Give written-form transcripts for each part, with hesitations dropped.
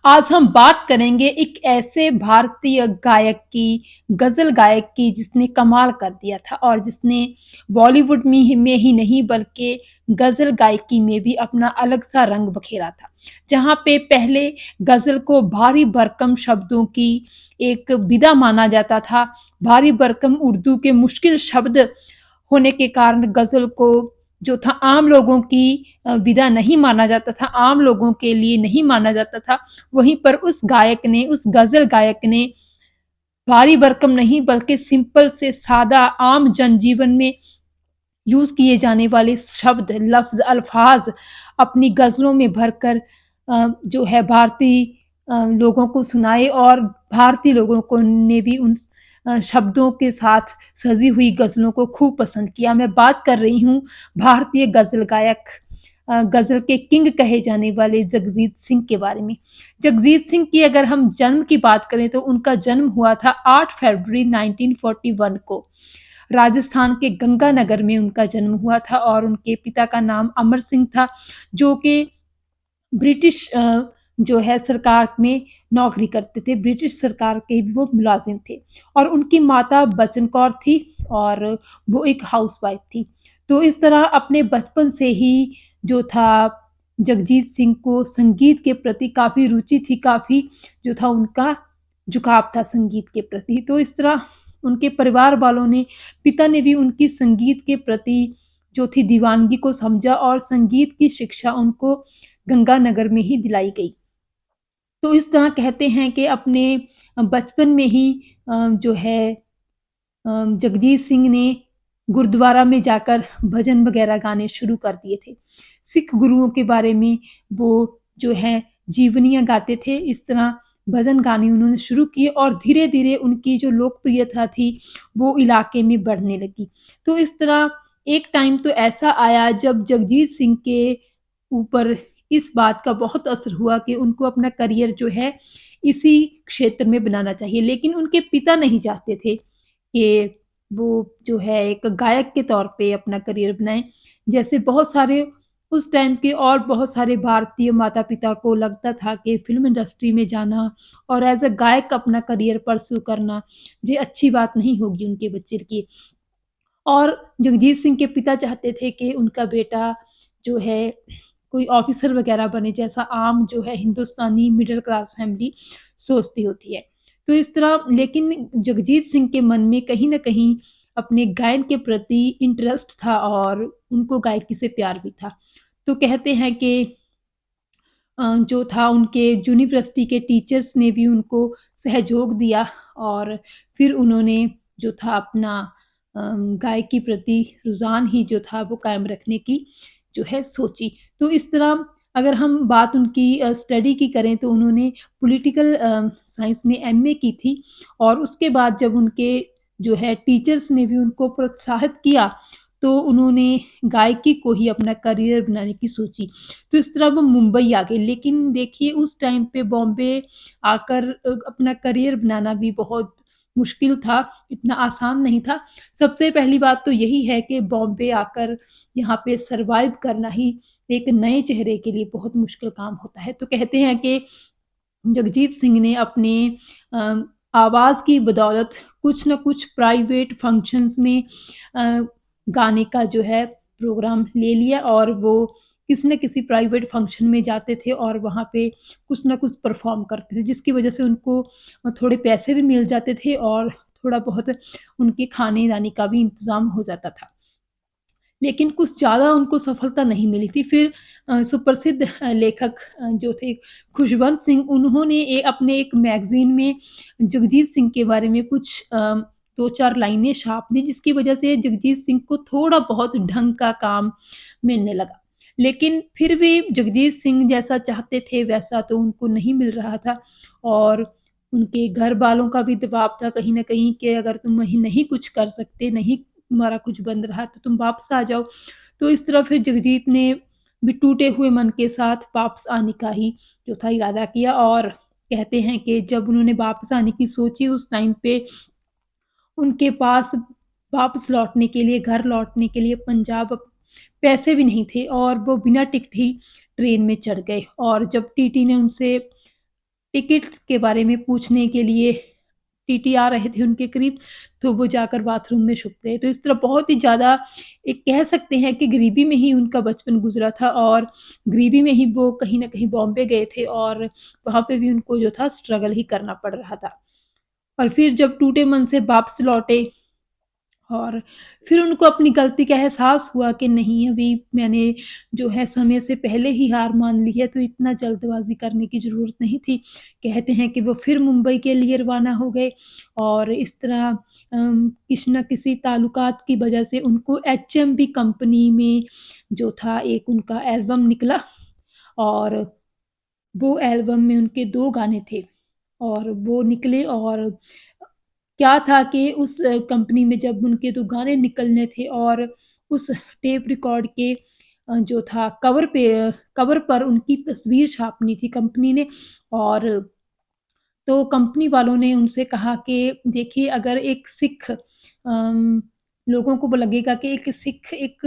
आज हम बात करेंगे एक ऐसे भारतीय गायक की, गज़ल गायक की जिसने कमाल कर दिया था और जिसने बॉलीवुड में ही नहीं बल्कि गज़ल गायकी में भी अपना अलग-सा रंग बखेरा था। जहाँ पे पहले गज़ल को भारी भरकम शब्दों की एक विधा माना जाता था, भारी भरकम उर्दू के मुश्किल शब्द होने के कारण गज़ल को जो था आम लोगों की विधा नहीं माना जाता था, आम लोगों के लिए नहीं माना जाता था। वहीं पर उस गायक ने, उस गज़ल गायक ने भारी भरकम नहीं बल्कि सिंपल से सादा आम जनजीवन में यूज़ किए जाने वाले शब्द, लफ्ज़, अल्फ़ाज़ अपनी गज़लों में भरकर जो है भारतीय लोगों को सुनाए और भारतीय लोगों को ने भी उन शब्दों के साथ सजी हुई गज़लों को खूब पसंद किया। मैं बात कर रही हूँ भारतीय गज़ल गायक गज़ल के किंग कहे जाने वाले जगजीत सिंह के बारे में। जगजीत सिंह की अगर हम जन्म की बात करें तो उनका जन्म हुआ था 8 फरवरी 1941 को। राजस्थान के गंगानगर में उनका जन्म हुआ था और उनके पिता का नाम अमर सिंह था, जो कि ब्रिटिश जो है सरकार में नौकरी करते थे, ब्रिटिश सरकार के भी वो मुलाज़िम थे और उनकी माता बचन कौर थी और वो एक हाउसवाइफ़ थी। तो इस तरह अपने बचपन से ही जो था जगजीत सिंह को संगीत के प्रति काफ़ी रुचि थी, काफ़ी जो था उनका झुकाव था संगीत के प्रति। तो इस तरह उनके परिवार वालों ने, पिता ने भी उनकी संगीत के प्रति जो थी दीवानगी को समझा और संगीत की शिक्षा उनको गंगानगर में ही दिलाई गई। तो इस तरह कहते हैं कि अपने बचपन में ही जो है जगजीत सिंह ने गुरुद्वारा में जाकर भजन वगैरह गाने शुरू कर दिए थे। सिख गुरुओं के बारे में वो जो है जीवनियाँ गाते थे, इस तरह भजन गाने उन्होंने शुरू किए और धीरे-धीरे उनकी जो लोकप्रियता थी, वो इलाके में बढ़ने लगी। तो इस तरह एक टाइम तो ऐसा आया जब जगजीत सिंह के ऊपर इस बात का बहुत असर हुआ कि उनको अपना करियर जो है इसी क्षेत्र में बनाना चाहिए। लेकिन उनके पिता नहीं चाहते थे कि वो जो है एक गायक के तौर पे अपना करियर बनाएँ। जैसे बहुत सारे उस टाइम के और बहुत सारे भारतीय माता-पिता को लगता था कि फ़िल्म इंडस्ट्री में जाना और एज़ अ गायक अपना करियर परस्यू करना, ये अच्छी बात नहीं होगी उनके बच्चे की। और जगजीत सिंह के पिता चाहते थे कि उनका बेटा जो है कोई ऑफ़िसर वग़ैरह बने जैसा आम जो है हिंदुस्तानी मिडल क्लास फ़ैमिली सोचती होती है। तो इस तरह लेकिन जगजीत सिंह के मन में कहीं न कहीं अपने गायन के प्रति इंटरेस्ट था और उनको गायकी से प्यार भी था। तो कहते हैं कि जो था उनके यूनिवर्सिटी के टीचर्स ने भी उनको सहयोग दिया और फिर उन्होंने जो था अपना गायकी प्रति रुझान ही जो था वो कायम रखने की जो है सोची। तो इस तरह अगर हम बात उनकी स्टडी की करें तो उन्होंने पॉलिटिकल साइंस में एमए की थी और उसके बाद जब उनके जो है टीचर्स ने भी उनको प्रोत्साहित किया, तो उन्होंने गायकी को ही अपना करियर बनाने की सोची। तो इस तरह वो मुंबई आ गए। लेकिन देखिए उस टाइम पे बॉम्बे आकर अपना करियर बनाना भी बहुत मुश्किल था, इतना आसान नहीं था। सबसे पहली बात तो यही है कि बॉम्बे आकर यहाँ पे सर्वाइव करना ही एक नए चेहरे के लिए बहुत मुश्किल काम होता है। तो कहते हैं कि जगजीत सिंह ने अपने अ, आवाज़ की बदौलत कुछ न कुछ प्राइवेट फंक्शंस में अ, गाने का जो है प्रोग्राम ले लिया और वो किसी न किसी प्राइवेट फंक्शन में जाते थे और वहाँ पे कुछ न कुछ परफ़ॉर्म करते थे, जिसकी वज़ह से उनको थोड़े पैसे भी मिल जाते थे और थोड़ा बहुत उनके खाने-दाने का भी इंतज़ाम हो जाता था। लेकिन कुछ ज़्यादा उनको सफलता नहीं मिली थी। फिर सुप्रसिद्ध लेखक जो थे खुशवंत सिंह उन्होंने अपने एक मैगज़ीन में जगजीत सिंह के बारे में कुछ 2-4 लाइनें छाप दी जिसकी वज़ह से जगजीत सिंह को थोड़ा बहुत ढंग का काम मिलने लगा। लेकिन फिर भी जगजीत सिंह जैसा चाहते थे वैसा तो उनको नहीं मिल रहा था और उनके घर वालों का भी दबाव था कहीं न कहीं कि अगर तुम वहीं नहीं कुछ कर सकते, नहीं तुम्हारा कुछ बन रहा तो तुम वापस आ जाओ। तो इस तरह फिर जगजीत ने भी टूटे हुए मन के साथ वापस आने का ही जो था इरादा किया और कहते हैं कि जब उन्होंने वापस आने की सोची उस टाइम पे उनके पास वापस लौटने के लिए, घर लौटने के लिए पंजाब पैसे भी नहीं थे और वो बिना टिकट ही ट्रेन में चढ़ गए और जब टीटी ने उनसे टिकट के बारे में पूछने के लिए टीटी आ रहे थे उनके करीब, तो वो जाकर बाथरूम में छुप गए। तो इस तरह बहुत ही ज़्यादा एक कह सकते हैं कि गरीबी में ही उनका बचपन गुज़रा था और गरीबी में ही वो कहीं न कहीं बॉम्बे गए थे और वहाँ पे भी उनको जो था स्ट्रगल ही करना पड़ रहा था। और फिर जब टूटे मन से वापस लौटे और फिर उनको अपनी गलती का एहसास हुआ कि नहीं अभी मैंने जो है समय से पहले ही हार मान ली है, तो इतना जल्दबाज़ी करने की ज़रूरत नहीं थी। कहते हैं कि वो फिर मुंबई के लिए रवाना हो गए और इस तरह किसी न किसी ताल्लुकात की वजह से उनको एचएमवी कंपनी में जो था एक उनका एल्बम निकला और वो एल्बम में उनके 2 गाने थे और वो निकले और क्या था कि उस कंपनी में जब उनके 2 गाने निकलने थे और उस टेप रिकॉर्ड के जो था कवर पर उनकी तस्वीर छापनी थी कंपनी ने और तो कंपनी वालों ने उनसे कहा कि देखिए अगर एक सिख लोगों को वो लगेगा कि एक सिख एक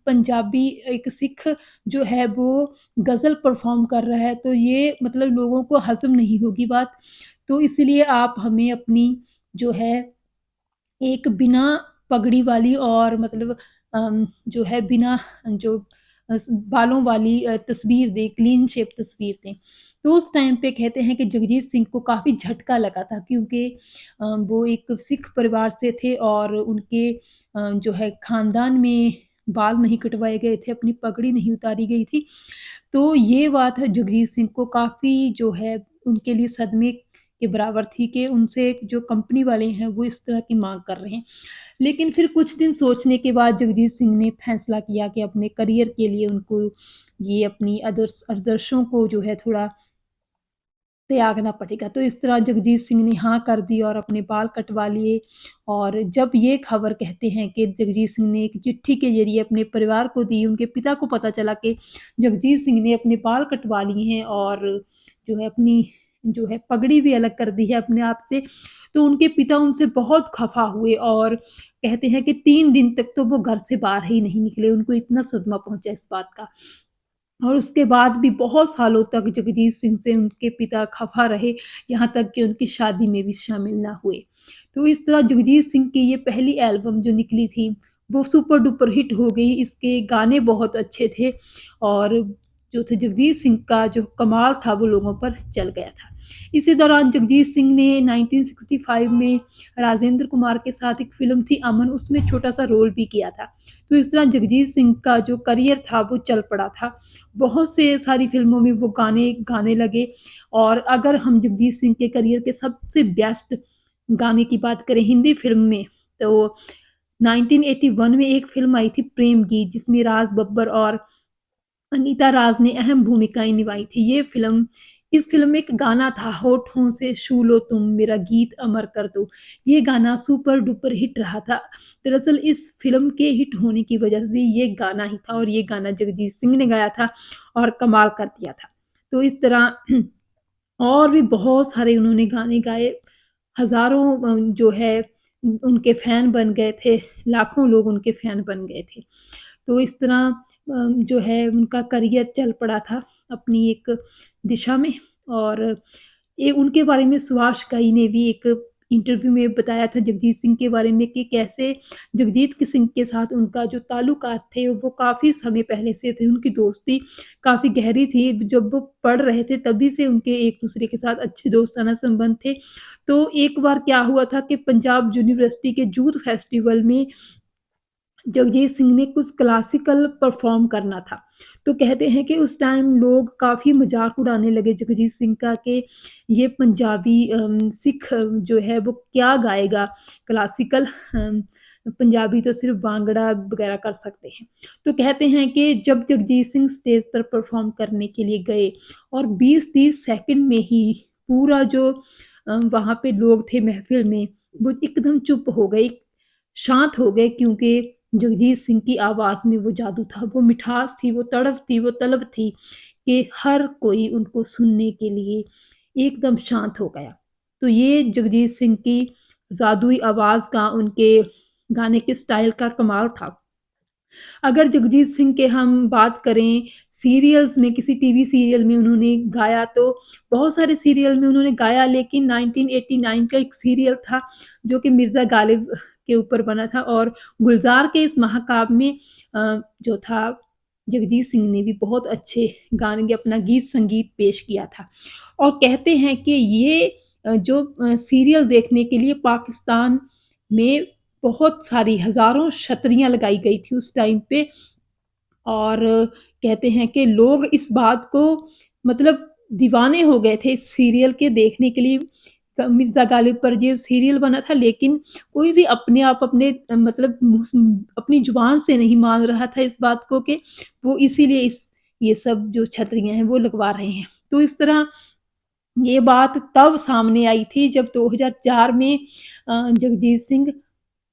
पंजाबी एक सिख जो है वो गज़ल परफ़ॉर्म कर रहा है, तो ये मतलब लोगों को हज़म नहीं होगी बात। तो इसीलिए आप हमें अपनी जो है एक बिना पगड़ी वाली और मतलब जो है बिना जो बालों वाली तस्वीर दें, क्लीन शेव तस्वीर दें। तो उस टाइम पे कहते हैं कि जगजीत सिंह को काफ़ी झटका लगा था क्योंकि वो एक सिख परिवार से थे और उनके जो है खानदान में बाल नहीं कटवाए गए थे, अपनी पगड़ी नहीं उतारी गई थी। तो ये बात है जगजीत सिंह को काफ़ी जो है उनके लिए सदमे के बराबर थी कि उनसे जो कंपनी वाले हैं वो इस तरह की माँग कर रहे हैं। लेकिन फिर कुछ दिन सोचने के बाद जगजीत सिंह ने फैसला किया कि अपने करियर के लिए उनको ये अपनी आदर्शों को जो है थोड़ा त्यागना पड़ेगा। तो इस तरह जगजीत सिंह ने हाँ कर दी और अपने बाल कटवा लिए और जब ये खबर कहते हैं कि जगजीत सिंह ने एक चिट्ठी के ज़रिए अपने परिवार को दी, उनके पिता को पता चला कि जगजीत सिंह ने अपने बाल कटवा लिए हैं और जो है अपनी जो है पगड़ी भी अलग कर दी है अपने आप से, तो उनके पिता उनसे बहुत खफ़ा हुए और कहते हैं कि 3 दिन तक तो वो घर से बाहर ही नहीं निकले, उनको इतना सदमा पहुँचा इस बात का। और उसके बाद भी बहुत सालों तक जगजीत सिंह से उनके पिता खफ़ा रहे, यहाँ तक कि उनकी शादी में भी शामिल ना हुए। तो इस तरह जगजीत सिंह की ये पहली एल्बम जो निकली थी, वो सुपर डुपर हिट हो गई, इसके गाने बहुत अच्छे थे और जो थे जगजीत सिंह का जो कमाल था वो लोगों पर चल गया था। इसी दौरान जगजीत सिंह ने 1965 में राजेंद्र कुमार के साथ एक फ़िल्म थी अमन, उसमें छोटा-सा रोल भी किया था। तो इस तरह जगजीत सिंह का जो करियर था वो चल पड़ा था। बहुत से सारी फ़िल्मों में वो गाने गाने लगे और अगर हम जगजीत सिंह के करियर के सबसे बेस्ट गाने की बात करें हिंदी फ़िल्म में, तो 1981 में एक फ़िल्म आई थी प्रेम गीत जिसमें राज बब्बर और अनीता राज ने अहम भूमिकाएँ निभाई थी। ये फ़िल्म इस फ़िल्म में एक गाना था होठों से छू लो तुम मेरा गीत अमर कर दो। ये गाना सुपर डुपर हिट रहा था। दरअसल इस फ़िल्म के हिट होने की वजह से ये गाना ही था और ये गाना जगजीत सिंह ने गाया था और कमाल कर दिया था। तो इस तरह और भी बहुत सारे उन्होंने गाने गाए। हज़ारों जो है उनके फ़ैन बन गए थे, लाखों लोग उनके फ़ैन बन गए थे। तो इस तरह जो है उनका करियर चल पड़ा था अपनी एक दिशा में और ये उनके बारे में सुभाष घई ने भी एक इंटरव्यू में बताया था जगजीत सिंह के बारे में कि कैसे जगजीत के सिंह के साथ उनका जो ताल्लुकात थे वो काफ़ी समय पहले से थे, उनकी दोस्ती काफ़ी गहरी थी। जब वो पढ़ रहे थे तभी से उनके एक-दूसरे के साथ अच्छे दोस्ताना संबंध थे। तो एक बार क्या हुआ था कि पंजाब यूनिवर्सिटी के यूथ फेस्टिवल में जगजीत सिंह ने कुछ क्लासिकल परफ़ॉर्म करना था। तो कहते हैं कि उस टाइम लोग काफ़ी मज़ाक उड़ाने लगे जगजीत सिंह का कि ये पंजाबी सिख जो है वो क्या गाएगा क्लासिकल पंजाबी तो सिर्फ़ भांगड़ा वग़ैरह कर सकते हैं। तो कहते हैं कि जब जगजीत सिंह स्टेज पर परफ़ॉर्म करने के लिए गए और 20-30 सेकंड में ही पूरा जो वहाँ पे लोग थे महफ़िल में, वो एकदम चुप हो गए, शांत हो गए क्योंकि जगजीत सिंह की आवाज़ में वो जादू था, वो मिठास थी, वो तड़प थी, वो तलब थी कि हर कोई उनको सुनने के लिए एकदम शांत हो गया। तो ये जगजीत सिंह की जादुई आवाज़ का, उनके गाने के स्टाइल का कमाल था। अगर जगजीत सिंह के हम बात करें सीरियल्स में, किसी टीवी सीरियल में उन्होंने गाया तो बहुत सारे सीरियल में उन्होंने गाया, लेकिन 1989 का एक सीरियल था जो कि मिर्ज़ा गालिब के ऊपर बना था, और गुलज़ार के इस महाकाव्य में जो था जगजीत सिंह ने भी बहुत अच्छे गाने, अपना गीत संगीत पेश किया था। और कहते हैं कि ये जो सीरियल देखने के लिए पाकिस्तान में बहुत सारी हज़ारों छतरियाँ लगाई गई थी उस टाइम पे, और कहते हैं कि लोग इस बात को मतलब दीवाने हो गए थे इस सीरियल के देखने के लिए। मिर्ज़ा गालिब पर ये सीरियल बना था, लेकिन कोई भी अपने आप अपने मतलब अपनी ज़ुबान से नहीं मान रहा था इस बात को कि वो इसीलिए इस ये सब जो छतरियाँ हैं वो लगवा रहे हैं। तो इस तरह ये बात तब सामने आई थी जब 2004 में जगजीत सिंह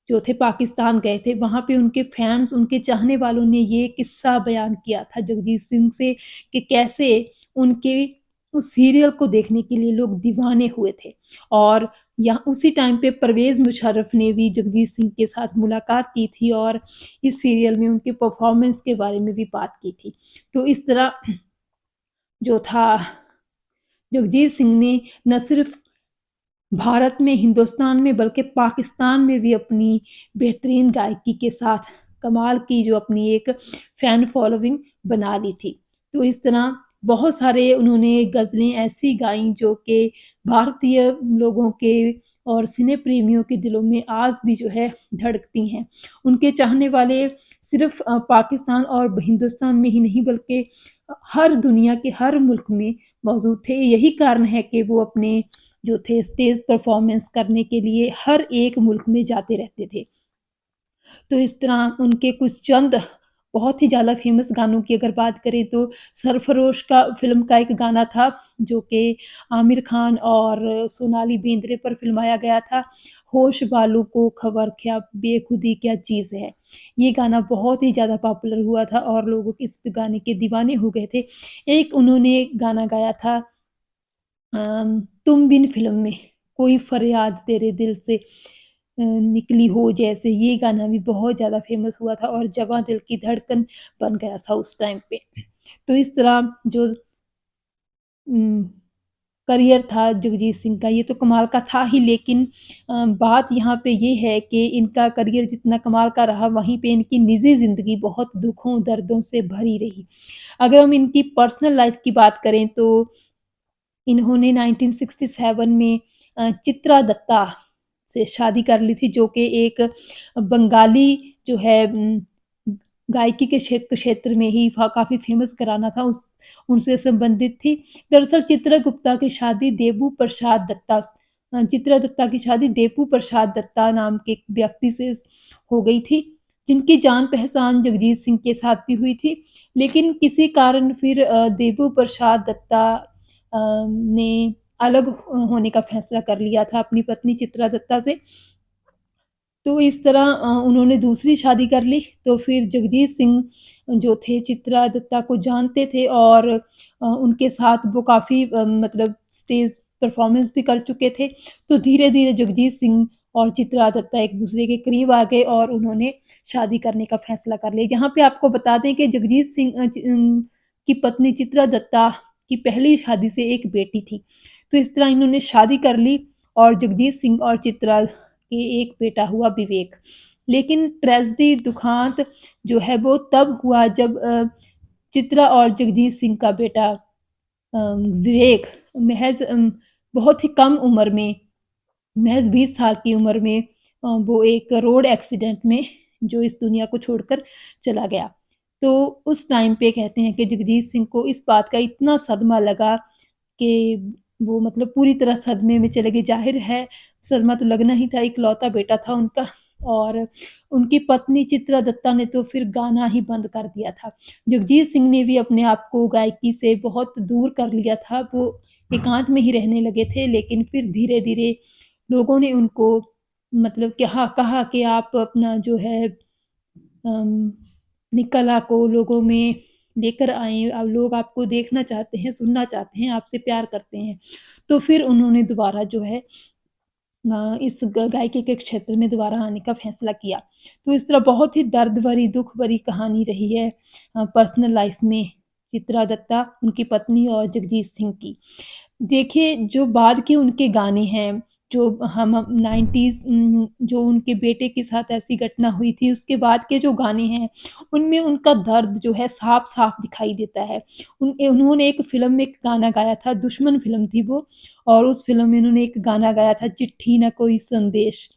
जो थे पाकिस्तान गए थे, वहाँ पे उनके फैन्स, उनके चाहने वालों ने ये किस्सा बयान किया था जगजीत सिंह से कि कैसे उनके उस सीरियल को देखने के लिए लोग दीवाने हुए थे। और यहाँ उसी टाइम पे परवेज़ मुशर्रफ ने भी जगजीत सिंह के साथ मुलाकात की थी और इस सीरियल में उनके परफ़ॉर्मेंस के बारे में भी बात की थी। तो इस तरह जो था जगजीत सिंह ने न सिर्फ़ भारत में, हिंदुस्तान में, बल्कि पाकिस्तान में भी अपनी बेहतरीन गायकी के साथ कमाल की जो अपनी एक फ़ैन फ़ॉलोइंग बना ली थी। तो इस तरह बहुत सारे उन्होंने गज़लें ऐसी गाईं जो कि भारतीय लोगों के और सिने प्रेमियों के दिलों में आज भी जो है धड़कती हैं। उनके चाहने वाले सिर्फ़ पाकिस्तान और हिंदुस्तान में ही नहीं, बल्कि हर दुनिया के हर मुल्क में मौजूद थे। यही कारण है कि वो अपने जो थे स्टेज परफॉर्मेंस करने के लिए हर एक मुल्क में जाते रहते थे। तो इस तरह उनके कुछ चंद बहुत ही ज़्यादा फ़ेमस गानों की अगर बात करें तो सरफ़रोश का फ़िल्म का एक गाना था जो कि आमिर खान और सोनाली बेंद्रे पर फ़िल्माया गया था, होश बालों को खबर क्या बेखुदी क्या चीज़ है। ये गाना बहुत ही ज़्यादा पॉपुलर हुआ था और लोग इस गाने के दीवाने हो गए थे। एक उन्होंने गाना गाया था तुम बिन फ़िल्म में, कोई फ़रियाद तेरे दिल से निकली हो जैसे, ये गाना भी बहुत ज़्यादा फ़ेमस हुआ था और जवां दिल की धड़कन बन गया था उस टाइम पे। तो इस तरह जो उम, करियर था जगजीत सिंह का ये तो कमाल का था ही, लेकिन बात यहाँ पे ये है कि इनका करियर जितना कमाल का रहा, वहीं पे इनकी निजी ज़िंदगी बहुत दुखों, दर्दों से भरी रही। अगर हम इनकी पर्सनल लाइफ़ की बात करें तो इन्होंने 1967 में चित्रा दत्ता से शादी कर ली थी, जो कि एक बंगाली जो है गायकी के क्षेत्र में ही काफ़ी फ़ेमस घराना था, उस उनसे संबंधित थी। दरअसल चित्रा गुप्ता की शादी देबू प्रसाद दत्ता चित्रा दत्ता की शादी देबू प्रसाद दत्ता नाम के एक व्यक्ति से हो गई थी, जिनकी जान-पहचान जगजीत सिंह के साथ भी हुई थी। लेकिन किसी कारण फिर देबू प्रसाद दत्ता ने अलग होने का फैसला कर लिया था अपनी पत्नी चित्रा दत्ता से। तो इस तरह उन्होंने दूसरी शादी कर ली, तो फिर जगजीत सिंह जो थे चित्रा दत्ता को जानते थे और उनके साथ वो काफ़ी मतलब स्टेज परफ़ॉर्मेंस भी कर चुके थे। तो धीरे-धीरे जगजीत सिंह और चित्रा दत्ता एक-दूसरे के करीब आ गए और उन्होंने शादी करने का फैसला कर लिया। यहाँ पे आपको बता दें कि जगजीत सिंह की पत्नी चित्रा दत्ता की पहली शादी से एक बेटी थी। तो इस तरह इन्होंने शादी कर ली और जगजीत सिंह और चित्रा के एक बेटा हुआ विवेक। लेकिन ट्रेजेडी दुखांत जो है वो तब हुआ जब चित्रा और जगजीत सिंह का बेटा विवेक महज़ बहुत ही कम उम्र में, महज़ 20 साल की उम्र में वो एक रोड एक्सीडेंट में जो इस दुनिया को छोड़कर चला गया। तो उस टाइम पे कहते हैं कि जगजीत सिंह को इस बात का इतना सदमा लगा कि वो मतलब पूरी तरह सदमे में चले गए। ज़ाहिर है सदमा तो लगना ही था, इकलौता बेटा था उनका, और उनकी पत्नी चित्रा दत्ता ने तो फिर गाना ही बंद कर दिया था। जगजीत सिंह ने भी अपने आप को गायकी से बहुत दूर कर लिया था, वो एकांत में ही रहने लगे थे, लेकिन फिर धीरे-धीरे लोगों ने उनको मतलब कहा कि आप अपना जो है अपनी कला को लोगों में लेकर आएँ, अब लोग आपको देखना चाहते हैं, सुनना चाहते हैं, आपसे प्यार करते हैं। तो फिर उन्होंने दोबारा जो है इस ग गायकी के क्षेत्र में दोबारा आने का फ़ैसला किया। तो इस तरह बहुत ही दर्द भरी, दुःख भरी कहानी रही है पर्सनल लाइफ़ में चित्रा दत्ता, उनकी पत्नी और जगजीत सिंह की। देखिए, जो बाद के उनके गाने हैं, जो हम 90s जो उनके बेटे के साथ ऐसी घटना हुई थी, उसके बाद के जो गाने हैं, उनमें उनका दर्द जो है साफ-साफ दिखाई देता है। उन्होंने एक फ़िल्म में एक गाना गाया था, दुश्मन फ़िल्म थी वो और उस फ़िल्म में उन्होंने एक गाना गाया था, चिट्ठी न कोई संदेश,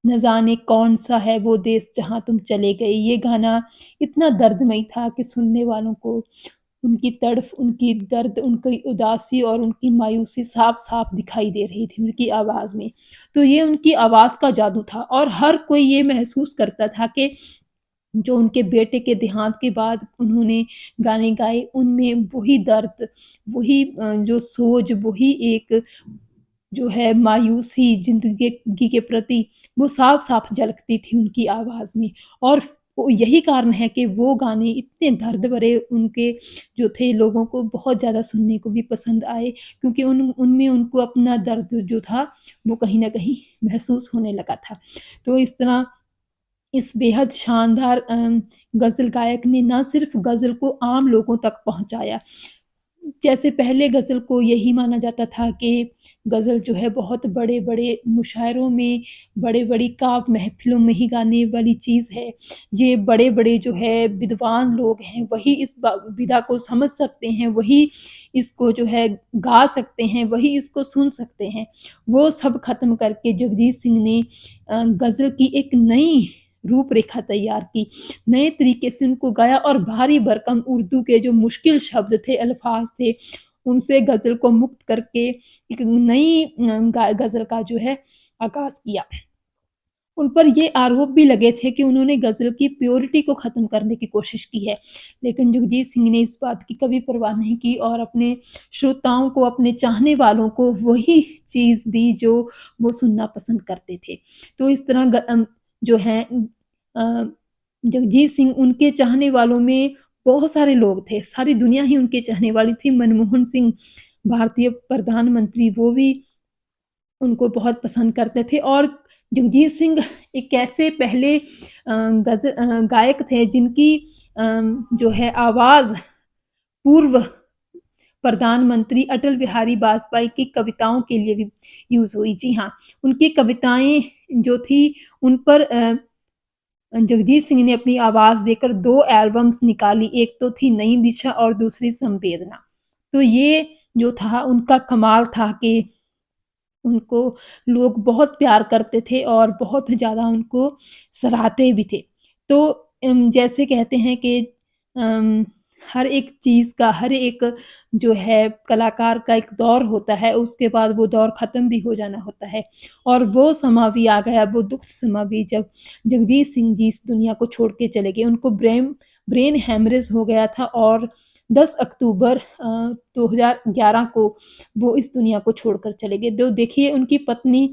न जाने कौन-सा है वो देश जहाँ तुम चले गए। ये गाना इतना दर्दमयी था कि सुनने वालों को उनकी तड़फ, उनकी दर्द, उनकी उदासी और उनकी मायूसी साफ-साफ दिखाई दे रही थी उनकी आवाज़ में। तो ये उनकी आवाज़ का जादू था और हर कोई ये महसूस करता था कि जो उनके बेटे के देहांत के बाद उन्होंने गाने गाए, उनमें वही दर्द, वही जो सोच, वही एक जो है मायूसी ज़िंदगी के प्रति, वो साफ-साफ झलकती थी उनकी आवाज़ में और वो यही कारण है कि वो गाने इतने दर्द भरे उनके जो थे लोगों को बहुत ज़्यादा सुनने को भी पसंद आए क्योंकि उनमें उनको अपना दर्द जो था, वो कहीं न कहीं महसूस होने लगा था। तो इस तरह इस बेहद शानदार गज़ल गायक ने ना सिर्फ़ गज़ल को आम लोगों तक पहुँचाया, जैसे पहले गज़ल को यही माना जाता था कि गज़ल जो है बहुत बड़े-बड़े मुशायरों में, बड़े-बड़ी काव्य महफ़िलों में ही गाने वाली चीज़ है। ये बड़े-बड़े जो है विद्वान लोग हैं, वही इस विधा को समझ सकते हैं, वही इसको जो है गा सकते हैं, वही इसको सुन सकते हैं। वो सब ख़त्म करके जगजीत सिंह ने गज़ल की एक नई रूपरेखा तैयार की। नए तरीके से उनको गाया और भारी भरकम उर्दू के जो मुश्किल शब्द थे, अल्फ़ाज़ थे, उनसे गज़ल को मुक्त करके एक नई गज़ल का जो है आगाज़ किया। उन पर ये आरोप भी लगे थे कि उन्होंने गज़ल की प्योरिटी को ख़त्म करने की कोशिश की है। लेकिन जगजीत सिंह ने इस बात की कभी परवाह नहीं की और अपने श्रोताओं को, अपने चाहने वालों को वही चीज़ दी जो वो सुनना पसंद करते थे। तो इस तरह जो है जगजीत सिंह उनके चाहने वालों में बहुत सारे लोग थे, सारी दुनिया ही उनके चाहने वाली थी। मनमोहन सिंह भारतीय प्रधानमंत्री वो भी उनको बहुत पसंद करते थे और जगजीत सिंह एक ऐसे पहले गायक थे जिनकी जो है आवाज़ पूर्व प्रधानमंत्री अटल बिहारी वाजपेयी की कविताओं के लिए भी यूज़ हुई। जी हाँ, उनकी कविताएँ जो थी उन पर जगजीत सिंह ने अपनी आवाज़ देकर 2 एल्बम्स निकाली, एक तो थी नई दिशा और दूसरी संवेदना। तो ये जो था उनका कमाल था कि उनको लोग बहुत प्यार करते थे और बहुत ज़्यादा उनको सराहते भी थे। तो जैसे कहते हैं कि अम, हर एक चीज़ का, हर एक जो है कलाकार का एक दौर होता है, उसके बाद वो दौर ख़त्म भी हो जाना होता है और वो समा भी आ गया, वो दुःख समा भी जब जगजीत सिंह जी इस दुनिया को छोड़ के चले गए। उनको ब्रेन हैमरेज हो गया था और 10 अक्टूबर 2011 को वो इस दुनिया को छोड़कर चले गए। तो देखिए उनकी पत्नी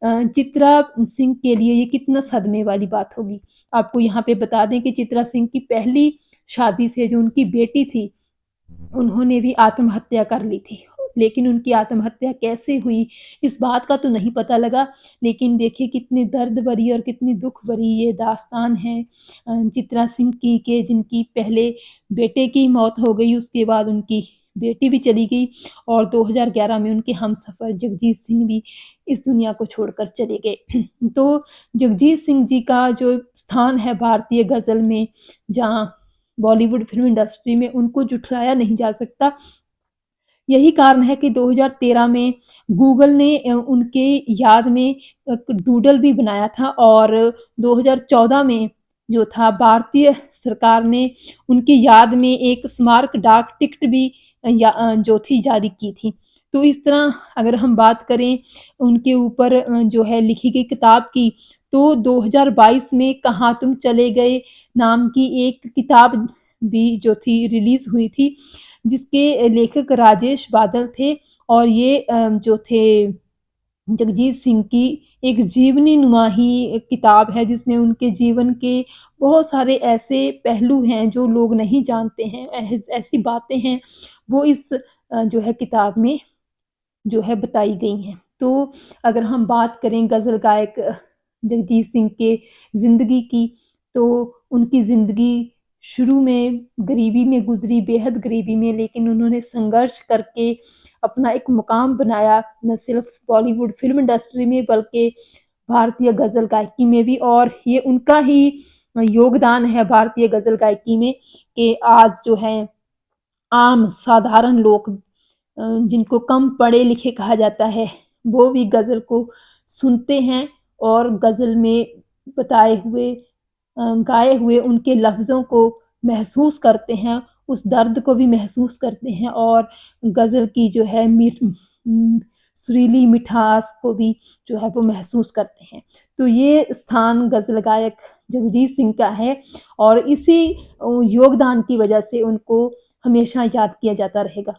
चित्रा सिंह के लिए ये कितना सदमे वाली बात होगी। आपको यहाँ पे बता दें कि चित्रा सिंह की पहली शादी से जो उनकी बेटी थी, उन्होंने भी आत्महत्या कर ली थी। लेकिन उनकी आत्महत्या कैसे हुई, इस बात का तो नहीं पता लगा। लेकिन देखिए कितनी दर्द भरी और कितनी दुःख भरी ये दास्तान है चित्रा सिंह की कि जिनकी पहले बेटे की मौत हो गई, उसके बाद उनकी बेटी भी चली गई और 2011 में उनके हमसफ़र जगजीत सिंह भी इस दुनिया को छोड़कर चले गए। तो जगजीत सिंह जी का जो स्थान है भारतीय ग़ज़ल में, जहाँ बॉलीवुड फ़िल्म इंडस्ट्री में उनको झुठलाया नहीं जा सकता। यही कारण है कि 2013 में गूगल ने उनके याद में एक डूडल भी बनाया था और 2014 में जो था भारतीय सरकार ने उनकी याद में एक स्मारक डाक टिकट भी जो थी जारी की थी। तो इस तरह अगर हम बात करें उनके ऊपर जो है लिखी गई किताब की, तो 2022 में कहाँ तुम चले गए नाम की एक किताब भी जो थी रिलीज़ हुई थी, जिसके लेखक राजेश बादल थे और ये जो थे जगजीत सिंह की एक जीवनी-नुमा ही किताब है जिसमें उनके जीवन के बहुत सारे ऐसे पहलू हैं जो लोग नहीं जानते हैं, ऐसी बातें हैं वो इस जो है किताब में जो है बताई गई हैं। तो अगर हम बात करें गज़ल गायक जगजीत सिंह के ज़िंदगी की, तो उनकी ज़िंदगी शुरू में गरीबी में गुज़री, बेहद गरीबी में, लेकिन उन्होंने संघर्ष करके अपना एक मुकाम बनाया, न सिर्फ़ बॉलीवुड फ़िल्म इंडस्ट्री में बल्कि भारतीय गज़ल गायकी में भी। और ये उनका ही योगदान है भारतीय गज़ल गायकी में कि आज जो है आम साधारण लोग जिनको कम पढ़े-लिखे कहा जाता है, वो भी गज़ल को सुनते हैं और गज़ल में बताए हुए गाए हुए उनके लफ्ज़ों को महसूस करते हैं, उस दर्द को भी महसूस करते हैं और गज़ल की जो है सुरीली मिठास को भी जो है वो महसूस करते हैं। तो ये स्थान गज़ल गायक जगजीत सिंह का है और इसी योगदान की वजह से उनको हमेशा याद किया जाता रहेगा।